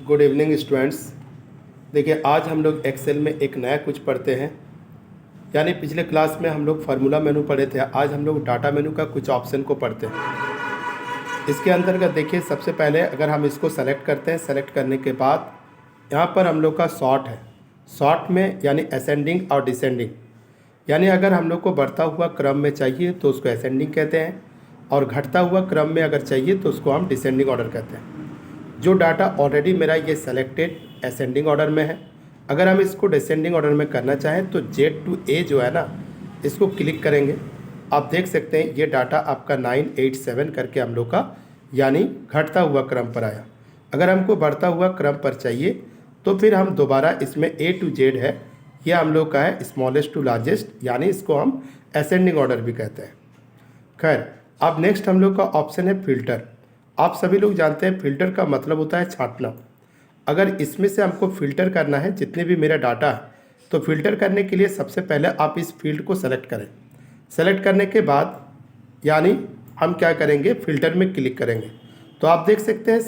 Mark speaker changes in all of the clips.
Speaker 1: Good evening students. देखिए आज हम लोग एक्सेल में एक नया कुछ पढ़ते हैं। यानी पिछले क्लास में हम लोग फार्मूला मेनू पढ़े थे, आज हम लोग डाटा मेनू का कुछ ऑप्शन को पढ़ते हैं। इसके अंतर्गत देखिए सबसे पहले अगर हम इसको सेलेक्ट करते हैं, सेलेक्ट करने के बाद यहाँ पर हम लोग का सॉर्ट है। सॉर्ट में यानी असेंडिंग और डिसेंडिंग, यानी अगर हम लोग को बढ़ता हुआ क्रम में चाहिए तो उसको असेंडिंग कहते हैं, और घटता हुआ क्रम में अगर चाहिए तो उसको हम डिसेंडिंग ऑर्डर कहते हैं। जो डाटा ऑलरेडी मेरा ये सेलेक्टेड असेंडिंग ऑर्डर में है, अगर हम इसको डिसेंडिंग ऑर्डर में करना चाहें तो Z to A जो है ना, इसको क्लिक करेंगे। आप देख सकते हैं ये डाटा आपका 987 करके हम लोग का यानी घटता हुआ क्रम पर आया। अगर हमको बढ़ता हुआ क्रम पर चाहिए तो फिर हम दोबारा इसमें A to Z है, यह हम लोग का है स्मॉलेस्ट टू लार्जेस्ट, यानी इसको हम असेंडिंग ऑर्डर भी कहते हैं। खैर, अब नेक्स्ट हम लोग का ऑप्शन है फिल्टर। आप सभी लोग जानते हैं फिल्टर का मतलब होता है छांटना। अगर इसमें से हमको फ़िल्टर करना है जितने भी मेरा डाटा है, तो फ़िल्टर करने के लिए सबसे पहले आप इस फील्ड को सेलेक्ट करें। सेलेक्ट करने के बाद यानी हम क्या करेंगे, फ़िल्टर में क्लिक करेंगे। तो आप देख सकते हैं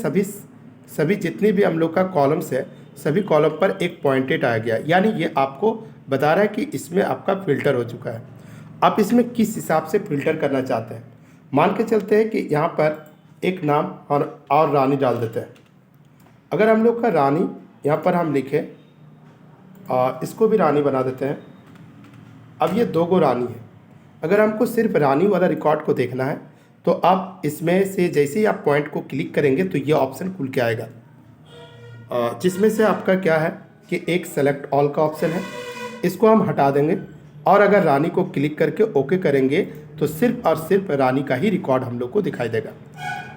Speaker 1: सभी जितनी भी हम लोग का कॉलम्स है, सभी कॉलम पर एक पॉइंटेड आ गया, यानी ये आपको बता रहा है कि इसमें आपका फ़िल्टर हो चुका है। आप इसमें किस हिसाब से फ़िल्टर करना चाहते हैं, मान के चलते हैं कि यहाँ पर एक नाम और रानी डाल देते हैं। अगर हम लोग का रानी यहाँ पर हम लिखें, इसको भी रानी बना देते हैं। अब ये दो गो रानी है। अगर हमको सिर्फ रानी वाला रिकॉर्ड को देखना है तो आप इसमें से जैसे ही आप पॉइंट को क्लिक करेंगे तो ये ऑप्शन खुल के आएगा, जिसमें से आपका क्या है कि एक सेलेक्ट ऑल का ऑप्शन है, इसको हम हटा देंगे। और अगर रानी को क्लिक करके ओके करेंगे तो सिर्फ और सिर्फ रानी का ही रिकॉर्ड हम लोग को दिखाई देगा।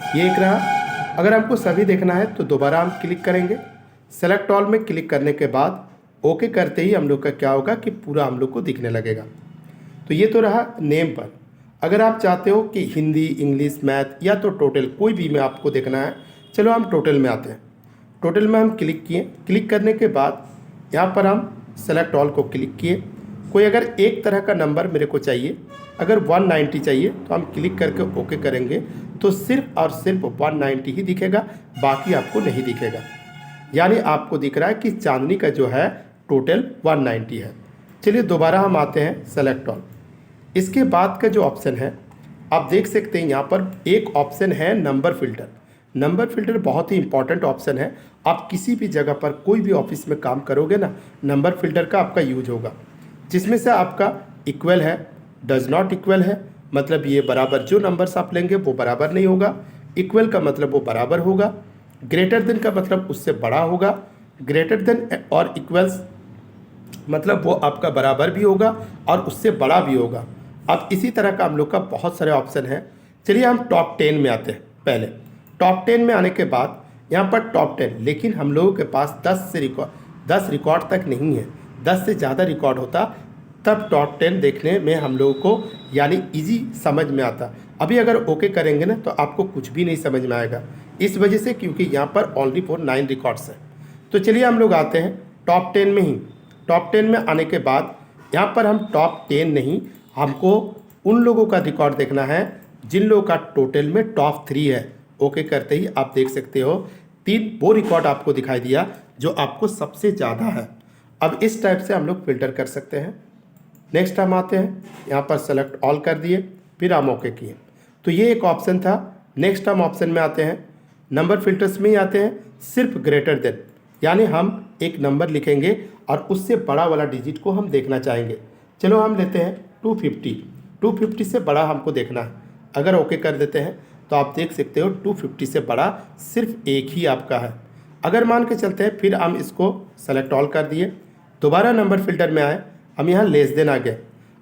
Speaker 1: ये एक रहा। अगर हमको सभी देखना है तो दोबारा हम क्लिक करेंगे। सेलेक्ट ऑल में क्लिक करने के बाद ओके करते ही हम लोग का क्या होगा कि पूरा हम लोग को दिखने लगेगा। तो ये तो रहा नेम पर। अगर आप चाहते हो कि हिंदी, इंग्लिश, मैथ या तो टोटल कोई भी में आपको देखना है, चलो हम टोटल में आते हैं। टोटल में हम क्लिक किए। क्लिक करने के बाद यहाँ पर हम सेलेक्ट ऑल को क्लिक किए। कोई अगर एक तरह का नंबर मेरे को चाहिए, अगर 190 चाहिए तो हम क्लिक करके ओके करेंगे तो सिर्फ और सिर्फ 190 ही दिखेगा, बाकी आपको नहीं दिखेगा। यानी आपको दिख रहा है कि चांदनी का जो है टोटल 190 है। चलिए दोबारा हम आते हैं सेलेक्ट ऑल। इसके बाद का जो ऑप्शन है आप देख सकते हैं, यहाँ पर एक ऑप्शन है नंबर फिल्टर। नंबर फिल्टर बहुत ही इंपॉर्टेंट ऑप्शन है। आप किसी भी जगह पर कोई भी ऑफिस में काम करोगे ना, नंबर फिल्टर का आपका यूज होगा, जिसमें से आपका इक्वल है, डज नॉट इक्वल है, मतलब ये बराबर, जो नंबर्स आप लेंगे वो बराबर नहीं होगा। इक्वल का मतलब वो बराबर होगा। ग्रेटर देन का मतलब उससे बड़ा होगा। ग्रेटर देन और इक्वल्स मतलब वो आपका बराबर भी होगा और उससे बड़ा भी होगा। अब इसी तरह का हम लोग का बहुत सारे ऑप्शन हैं। चलिए हम टॉप 10 में आते हैं। पहले टॉप 10 में आने के बाद यहाँ पर टॉप 10, लेकिन हम लोगों के पास 10 रिकॉर्ड तक नहीं है। 10 से ज़्यादा रिकॉर्ड होता तब टॉप 10 देखने में हम लोगों को यानी इजी समझ में आता। अभी अगर ओके करेंगे ना तो आपको कुछ भी नहीं समझ में आएगा, इस वजह से क्योंकि यहाँ पर ओनली फॉर 9 रिकॉर्ड्स हैं। तो चलिए हम लोग आते हैं टॉप 10 में ही। टॉप 10 में आने के बाद यहाँ पर हम टॉप 10 नहीं, हमको उन लोगों का रिकॉर्ड देखना है जिन लोगों का टोटल में टॉप 3 है। ओके करते ही आप देख सकते हो 3 वो रिकॉर्ड आपको दिखाई दिया जो आपको सबसे ज़्यादा है। अब इस टाइप से हम लोग फिल्टर कर सकते हैं। नेक्स्ट हम आते हैं, यहाँ पर सेलेक्ट ऑल कर दिए, फिर हम ओके किए। तो ये एक ऑप्शन था। नेक्स्ट हम ऑप्शन में आते हैं, नंबर फिल्टर्स में ही आते हैं, सिर्फ ग्रेटर देन, यानी हम एक नंबर लिखेंगे और उससे बड़ा वाला डिजिट को हम देखना चाहेंगे। चलो हम लेते हैं 250। 250 से बड़ा हमको देखना है। अगर ओके कर देते हैं तो आप देख सकते हो 250 से बड़ा सिर्फ एक ही आपका है। अगर मान के चलते हैं, फिर हम इसको सेलेक्ट ऑल कर दिए, दोबारा नंबर फिल्टर में आए, हम यहाँ लेस देन आ गए।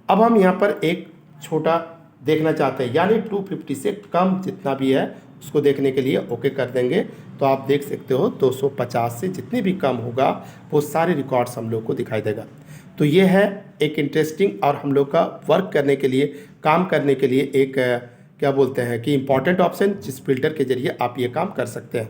Speaker 1: अब हम यहाँ पर एक छोटा देखना चाहते हैं, यानी 250 से कम जितना भी है उसको देखने के लिए ओके कर देंगे। तो आप देख सकते हो 250 से जितने भी कम होगा वो सारे रिकॉर्ड्स हम लोग को दिखाई देगा। तो ये है एक इंटरेस्टिंग और हम लोग का वर्क करने के लिए, काम करने के लिए एक क्या बोलते हैं कि इम्पॉर्टेंट ऑप्शन, जिस फिल्टर के जरिए आप ये काम कर सकते हैं।